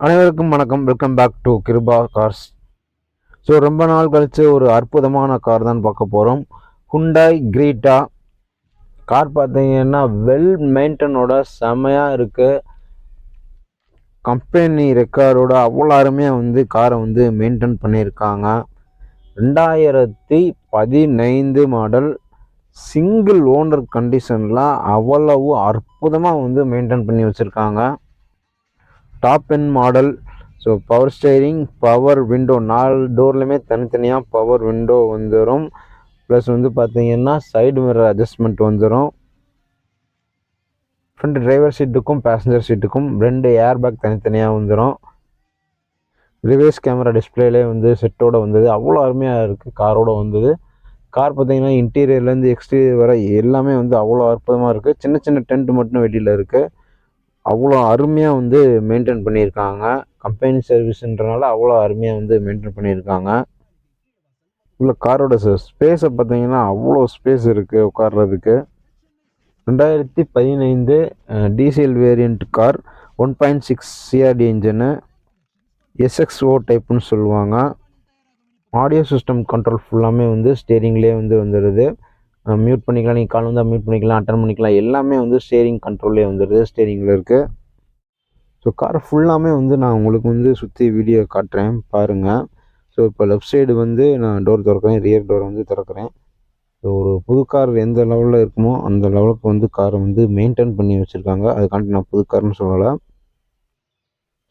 அனைவருக்கும் வணக்கம். Welcome back to Kripa cars. So ரொம்ப நாள் கழித்து ஒரு அற்புதமான கார் தான் பார்க்க போகிறோம். ஹுண்டாய் கிரீட்டா கார் பார்த்தீங்கன்னா வெல் மெயின்டனோட செமையாக இருக்குது. கம்பெனி ரெக்கார்டோட அவ்வளோ அருமையாக காரை மெயின்டைன் பண்ணியிருக்காங்க. 2015 மாடல், சிங்கிள் ஓனர் கண்டிஷனில் அவ்வளவு அற்புதமாக மெயின்டைன் பண்ணி வச்சுருக்காங்க. Top end model. So power steering, power window, 4 டோர்லையுமே தனித்தனியாக பவர் விண்டோ வந்துடும். ப்ளஸ் பார்த்தீங்கன்னா சைடு மிரர் அட்ஜஸ்ட்மெண்ட் வந்துடும். ஃப்ரண்ட் டிரைவர் சீட்டுக்கும் பேசஞ்சர் சீட்டுக்கும் 2 ஏர் பேக் தனித்தனியாக வந்துடும். ரிவர்ஸ் கேமரா டிஸ்பிளேலே செட்டோட வந்தது. அவ்வளோ அருமையாக இருக்குது காரோட வந்தது. கார் பார்த்தீங்கன்னா இன்டீரியர்லேருந்து எக்ஸ்டீரியர் வரை எல்லாமே அவ்வளோ அற்புதமாக இருக்குது. சின்ன சின்ன டென்ட் மட்டும் வெளியில் இருக்குது. அவ்வளோ அருமையாக மெயின்டைன் பண்ணியிருக்காங்க. கம்பெனி சர்வீஸுன்றனால அவ்வளோ அருமையாக மெயின்டைன் பண்ணியிருக்காங்க. உள்ள காரோட ஸ்பேஸை பார்த்தீங்கன்னா அவ்வளோ ஸ்பேஸ் இருக்குது உட்கார்றதுக்கு. 2015 diesel variant car, 1.6 CRD engine, SXO டைப்புன்னு சொல்லுவாங்க. ஆடியோ சிஸ்டம் கண்ட்ரோல் ஃபுல்லாமே ஸ்டேரிங்லேயே வந்துடுது. மியூட் பண்ணிக்கலாம், நீங்கள் கால் மியூட் பண்ணிக்கலாம், அட்டன் பண்ணிக்கலாம், எல்லாமே ஸ்டேரிங் கண்ட்ரோல்லே வந்துடுது, ஸ்டேரிங்கில் இருக்குது. ஸோ கார் ஃபுல்லாமே நான் உங்களுக்கு சுற்றி வீடியோ காட்டுறேன் பாருங்கள். ஸோ இப்போ லெஃப்ட் சைடு நான் டோர் திறக்கிறேன், ரியர் டோரை திறக்கிறேன். ஸோ ஒரு புது கார் எந்த லெவலில் இருக்குமோ அந்த லெவலுக்கு காரை மெயின்டைன் பண்ணி வச்சுருக்காங்க. அதுக்காண்டி நான் புது கார்னு சொல்லலை.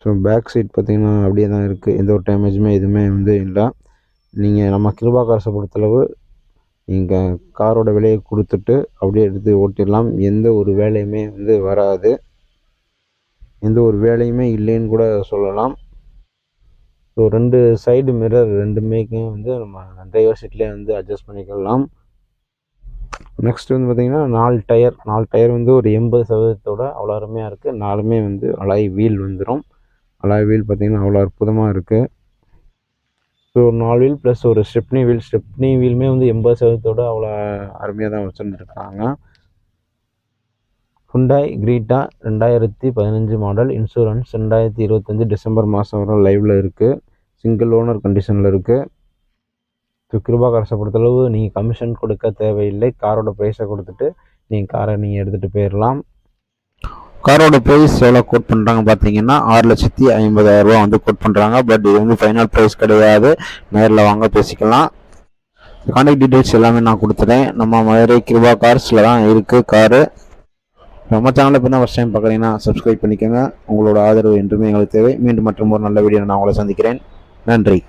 ஸோ பேக் சைட் பார்த்திங்கன்னா அப்படியே தான் இருக்குது. எந்த ஒரு டேமேஜுமே எதுவுமே இல்லை. நீங்கள் நம்ம கிருபா கார்ஸை பொறுத்தளவு நீங்கள் காரோட விலையை கொடுத்துட்டு அப்படியே எடுத்து ஓட்டிடலாம். எந்த ஒரு வேலையுமே வராது. எந்த ஒரு வேலையுமே இல்லைன்னு கூட சொல்லலாம். ஸோ 2 சைடு மிரர் ரெண்டுமே நம்ம டிரைவர் சீட்லேயே அட்ஜஸ்ட் பண்ணிக்கலாம். நெக்ஸ்ட் பார்த்திங்கன்னா 4 டயர் ஒரு 80% அவ்வளோ அருமையாக இருக்குது. 4மே அலாய் வீல் வந்துடும். அலாய் வீல் பார்த்திங்கன்னா அவ்வளோ அற்புதமாக இருக்குது. ஸோ 4 வீல் ப்ளஸ் ஒரு ஸ்டெப்னி வீலுமே 80% அவ்வளோ அருமையாக தான் வச்சுருந்துருக்காங்க. Hyundai Creta 2015 model, insurance 2025 December மாதம் வரை லைவில் இருக்குது. சிங்கிள் ஓனர் கண்டிஷனில் இருக்குது. ஸோ கிருபா கார்ஸை பொறுத்தளவு நீங்கள் கமிஷன் கொடுக்க தேவையில்லை. காரோட ப்ரைஸை கொடுத்துட்டு நீங்கள் காரை எடுத்துகிட்டு போயிடலாம். காரோட ப்ரைஸ் எவ்வளோ கோட் பண்ணுறாங்க பார்த்தீங்கன்னா 6,50,000 கோட் பண்ணுறாங்க. பட் இது ஃபைனல் ப்ரைஸ் கிடையாது. நேரில் வாங்க பேசிக்கலாம். கான்டாக்ட் டீட்டெயில்ஸ் எல்லாமே நான் கொடுத்துட்டேன். நம்ம மதுரை கிருபா கார்ஸில் தான் இருக்குது காரு. நம்ம சேனலில் இப்போ தான் ஃபஸ்ட் டைம் பார்க்குறீங்கன்னா சப்ஸ்கிரைப் பண்ணிக்கோங்க. உங்களோட ஆதரவு என்றுமே எங்களுக்கு தேவை. மீண்டும் மற்றும் ஒரு நல்ல வீடியோ நான் உங்களை சந்திக்கிறேன். நன்றி.